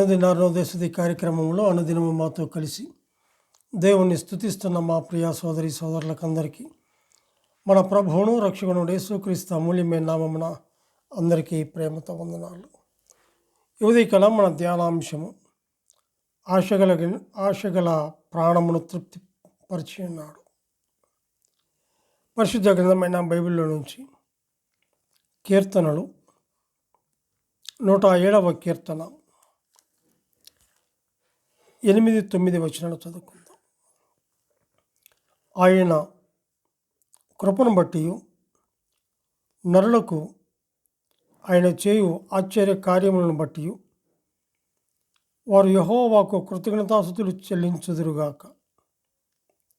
అనుదిన అరుణోదయ కార్యక్రమంలో అనుదినము మాతో కలిసి దేవుణ్ణి స్తుతిస్తున్న మా ప్రియ సోదరి సోదరులకందరికీ మన ప్రభువును రక్షకుడు యేసుక్రీస్తు అమూల్యమైన నామమున అందరికీ ప్రేమతో వందనాలు. ఉదయకాలం మన ధ్యానాంశము ఆశగల ప్రాణమును తృప్తిపరిచి ఉన్నాడు. పరిశుద్ధ గ్రంథమైన బైబిల్లో నుంచి కీర్తనలు 107వ కీర్తన 8-9 వచనాలు చదువుకుందాం. ఆయన కృపను బట్టి నరులకు ఆయన చేయు ఆశ్చర్య కార్యములను బట్టి వారు యెహోవాకు కృతజ్ఞతాస్తుతులు చెల్లించుదురుగాక.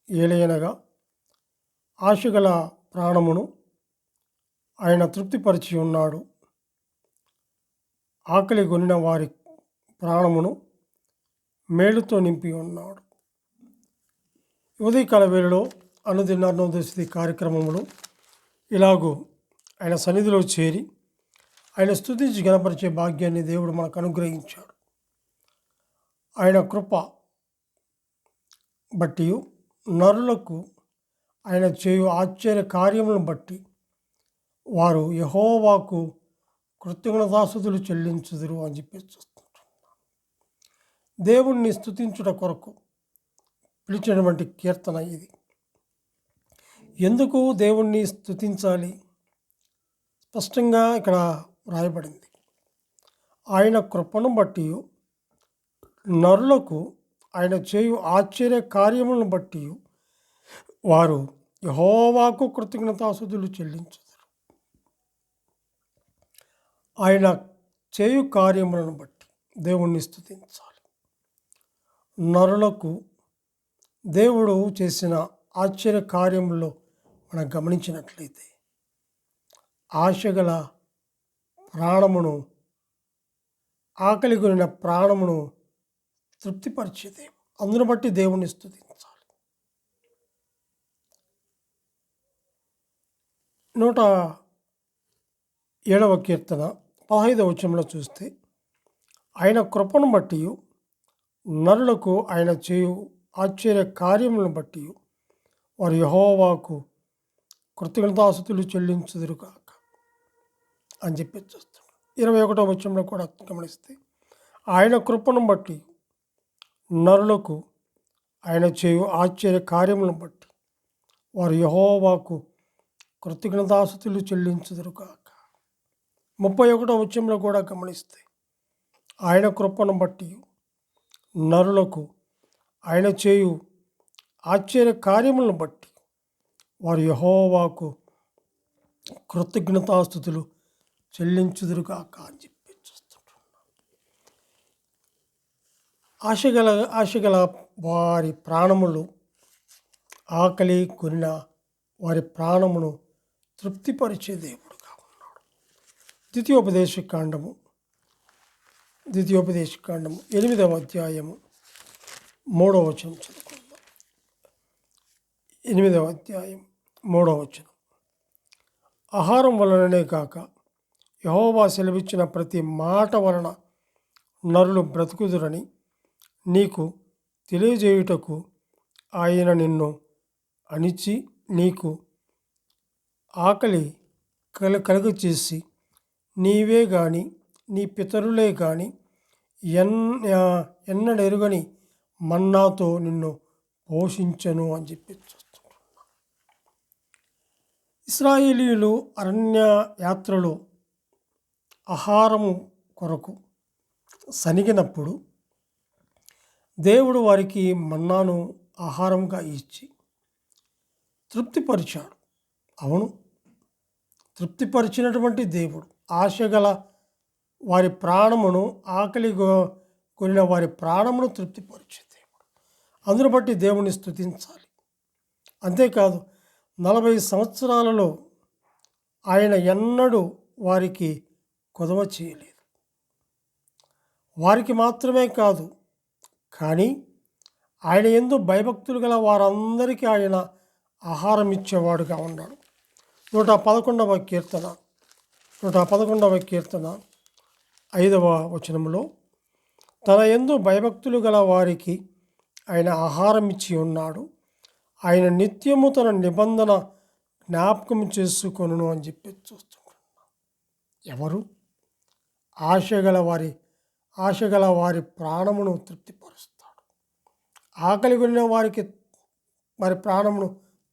ఏలయనగా ఆశగల ప్రాణమును ఆయన తృప్తిపరిచి ఉన్నాడు. ఆకలి కొనిన వారి ప్రాణమును మేలుతో నింపి ఉన్నాడు. ఉదయకాల వేళలో అనుదిన అరుణోదయ కార్యక్రమంలో ఇలాగూ ఆయన సన్నిధిలో చేరి ఆయన స్తుతించి గణపరిచే భాగ్యాన్ని దేవుడు మనకు అనుగ్రహించాడు. ఆయన కృప బట్టి నరులకు ఆయన చేయు ఆశ్చర్య కార్యములను బట్టి వారు యెహోవాకు కృతజ్ఞతాస్తుతులు చెల్లించుదురు అని చెప్పి చూస్తుంటున్నాను. దేవుణ్ణి స్తుతించుట కొరకు పిలిచినటువంటి కీర్తన ఇది. ఎందుకు దేవుణ్ణి స్తుతించాలి? స్పష్టంగా ఇక్కడ రాయబడింది. ఆయన కృపను బట్టి నరులకు ఆయన చేయు ఆశ్చర్య కార్యములను బట్టి వారు యెహోవాకు కృతజ్ఞతాస్తుతులు చెల్లించుదురు. ఆయన చేయు కార్యములను బట్టి దేవుణ్ణి స్తుతించాలి. నరులకు దేవుడు చేసిన ఆశ్చర్య కార్యముల్లో మనం గమనించినట్లయితే ఆశగల ప్రాణమును ఆకలి కొనిన ప్రాణమును తృప్తిపరిచేదే. అందును బట్టి దేవుణ్ణి స్తుతించాలి. 107వ కీర్తన 15వ వచనంలో చూస్తే ఆయన కృపను బట్టి నరులకు ఆయన చేయు ఆశ్చర్య కార్యములను బట్టి వారు యెహోవాకు కృతజ్ఞతాస్తుతులు చెల్లించుదురుగాక అని చెప్పి చూస్తాడు. 21వ వచనంలో కూడా గమనిస్తే ఆయన కృపను బట్టి నరులకు ఆయన చేయు ఆశ్చర్య కార్యములను బట్టి వారు యెహోవాకు కృతజ్ఞతాస్తుతులు చెల్లించుదురుగాక. 31వ వచనంలో కూడా గమనిస్తే ఆయన కృపను బట్టి నరులకు ఆయన చేయు ఆశ్చర్య కార్యములను బట్టి వారు యెహోవాకు కృతజ్ఞతాస్తుతులు చెల్లించుదురుగాక అని చెప్పి చూస్తుంటున్నాం. ఆశగల వారి ప్రాణములు ఆకలి కొనిన వారి ప్రాణమును తృప్తిపరిచే దేవుడుగా ఉన్నాడు. ద్వితీయోపదేశ కాండము 8వ అధ్యాయము 3వ వచనం చదువుకుందాం. 8వ అధ్యాయం 3వ వచనం. ఆహారం వలననే కాక యెహోవా సెలవిచ్చిన ప్రతి మాట వలన నరులు బ్రతుకుదురని నీకు తెలియజేయుటకు ఆయన నిన్ను అణిచి నీకు ఆకలి కలుగచేసి నీవే గాని నీ పితరులే గాని ఎన్నడెరుగని మన్నాతో నిన్ను పోషించను అని చెప్పి చూస్తున్నాం. ఇశ్రాయేలీయులు అరణ్య యాత్రలో ఆహారము కొరకు సనిగినప్పుడు దేవుడు వారికి మన్నాను ఆహారంగా ఇచ్చి తృప్తిపరిచాడు. అవును, తృప్తిపరిచినటువంటి దేవుడు ఆశగల వారి ప్రాణమును ఆకలి కొనిన వారి ప్రాణమును తృప్తిపరిచే దేవుడు. అందును బట్టి దేవుని స్తుతించాలి. అంతేకాదు 40 సంవత్సరాలలో ఆయన ఎన్నడూ వారికి కొదవ చేయలేదు. వారికి మాత్రమే కాదు, కానీ ఆయన యందు భయభక్తులు గల వారందరికీ ఆయన ఆహారం ఇచ్చేవాడుగా ఉన్నాడు. 111వ కీర్తన 5వ వచనంలో తన యందు భయభక్తులు గల వారికి ఆయన ఆహారం ఇచ్చి ఉన్నాడు. ఆయన నిత్యము తన నిబంధన జ్ఞాపకం చేసుకొనును అని చెప్పి చూస్తున్నాం. ఎవరు? ఆశగల వారి ప్రాణమును తృప్తిపరుస్తాడు. ఆకలి కొనిన వారికి వారి ప్రాణమును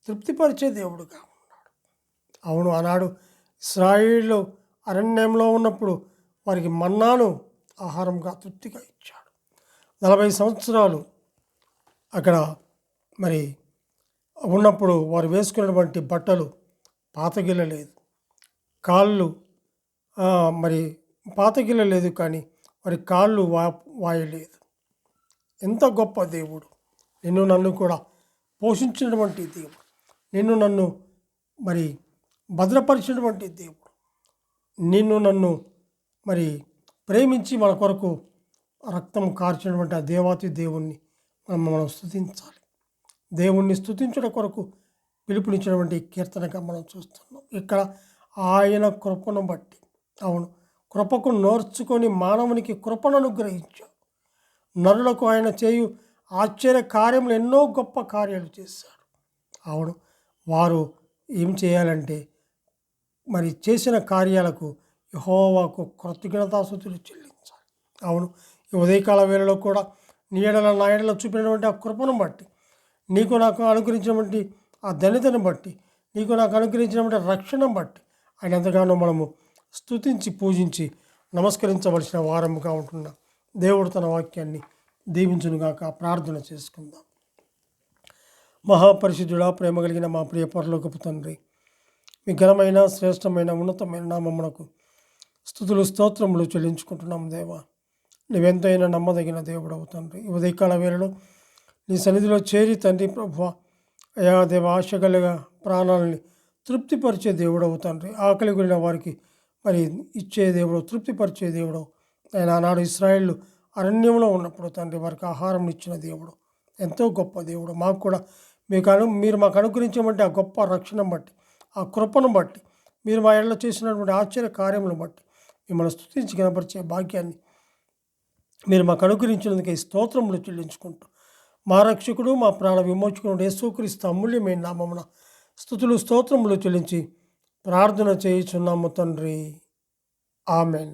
తృప్తిపరిచే దేవుడుగా ఉన్నాడు. అవును, ఆనాడు ఇశ్రాయేలు అరణ్యంలో ఉన్నప్పుడు వారికి మన్నాను ఆహారంగా తృప్తిగా ఇచ్చాడు. 40 సంవత్సరాలు అక్కడ మరి ఉన్నప్పుడు వారు వేసుకున్నటువంటి బట్టలు పాతగిల్లలేదు, కాళ్ళు మరి పాతగిల్లలేదు, కానీ వారి కాళ్ళు వాయలేదు. ఎంత గొప్ప దేవుడు! నిన్ను నన్ను కూడా పోషించినటువంటి దేవుడు, నిన్ను నన్ను మరి భద్రపరిచినటువంటి దేవుడు, నిన్ను నన్ను మరి ప్రేమించి మన కొరకు రక్తం కార్చినటువంటి ఆ దేవాతి దేవుణ్ణి మనం స్తుతించాలి. దేవుణ్ణి స్తుతించడం కొరకు పిలుపునిచ్చినటువంటి కీర్తనగా మనం చూస్తున్నాం. ఇక్కడ ఆయన కృపను బట్టి, అవును, కృపకు నోర్చుకొని మానవునికి కృపను అనుగ్రహించాడు. నరులకు ఆయన చేయు ఆశ్చర్య కార్యములు ఎన్నో గొప్ప కార్యాలు చేశాడు. అవును, వారు ఏం చేయాలంటే మరి చేసిన కార్యాలకు యెహోవాకు కృతజ్ఞతాస్తుతులు చెల్లించాలి. అవును, ఈ ఉదయకాల వేళలో కూడా నీ ఎడల నా ఎడల చూపినటువంటి ఆ కృపను బట్టి, నీకు నాకు అనుగ్రహించినటువంటి ఆ ధన్యతను బట్టి, నీకు నాకు అనుగ్రహించినటువంటి రక్షణ బట్టి ఆయన ఎంతగానో మనము స్తుతించి పూజించి నమస్కరించవలసిన వారముగా ఉంటున్న దేవుడు తన వాక్యాన్ని దీవించునుగాక. ప్రార్థన చేసుకుందాం. మహాపరిశుద్ధుడా, ప్రేమ కలిగిన మా ప్రియ పరలోకపు తండ్రి, మీ ఘనమైన శ్రేష్టమైన ఉన్నతమైన నామమునకు స్తుతులు స్తోత్రములు చెల్లించుకుంటున్నాం. దేవా, నీవెంతైనా నమ్మదగిన దేవుడవు తండ్రి. ఈ ఉదయకాల వేళలో నీ సన్నిధిలో చేరి తండ్రి ప్రభువా, అయా దేవ, ఆశగలగా ప్రాణాలని తృప్తిపరిచే దేవుడవు తండ్రి. ఆకలి కొనిన వారికి మరి ఇచ్చే దేవుడు, తృప్తిపరిచే దేవుడు. ఆయన ఆనాడు ఇశ్రాయేలు అరణ్యంలో ఉన్నప్పుడు తండ్రి వారికి ఆహారం ఇచ్చిన దేవుడు, ఎంతో గొప్ప దేవుడు. మాకు కూడా మీరు మాకు అనుగ్రహించమంటే ఆ గొప్ప రక్షణ బట్టి, ఆ కృపను బట్టి, మీరు మా ఏళ్ళలో చేసినటువంటి ఆశ్చర్య కార్యములను బట్టి మిమ్మల్ని స్తుతించి కనపరిచే భాగ్యాన్ని మీరు మాకు అనుగ్రహించినందుకే స్తోత్రములు చెల్లించుకుంటూ, మా రక్షకుడు మా ప్రాణ విమోచకుడు యేసుక్రీస్తు అమూల్యమైన నామమున స్తుతులు స్తోత్రములు చెల్లించి ప్రార్థన చేయుచున్నాము తండ్రి. ఆమెన్.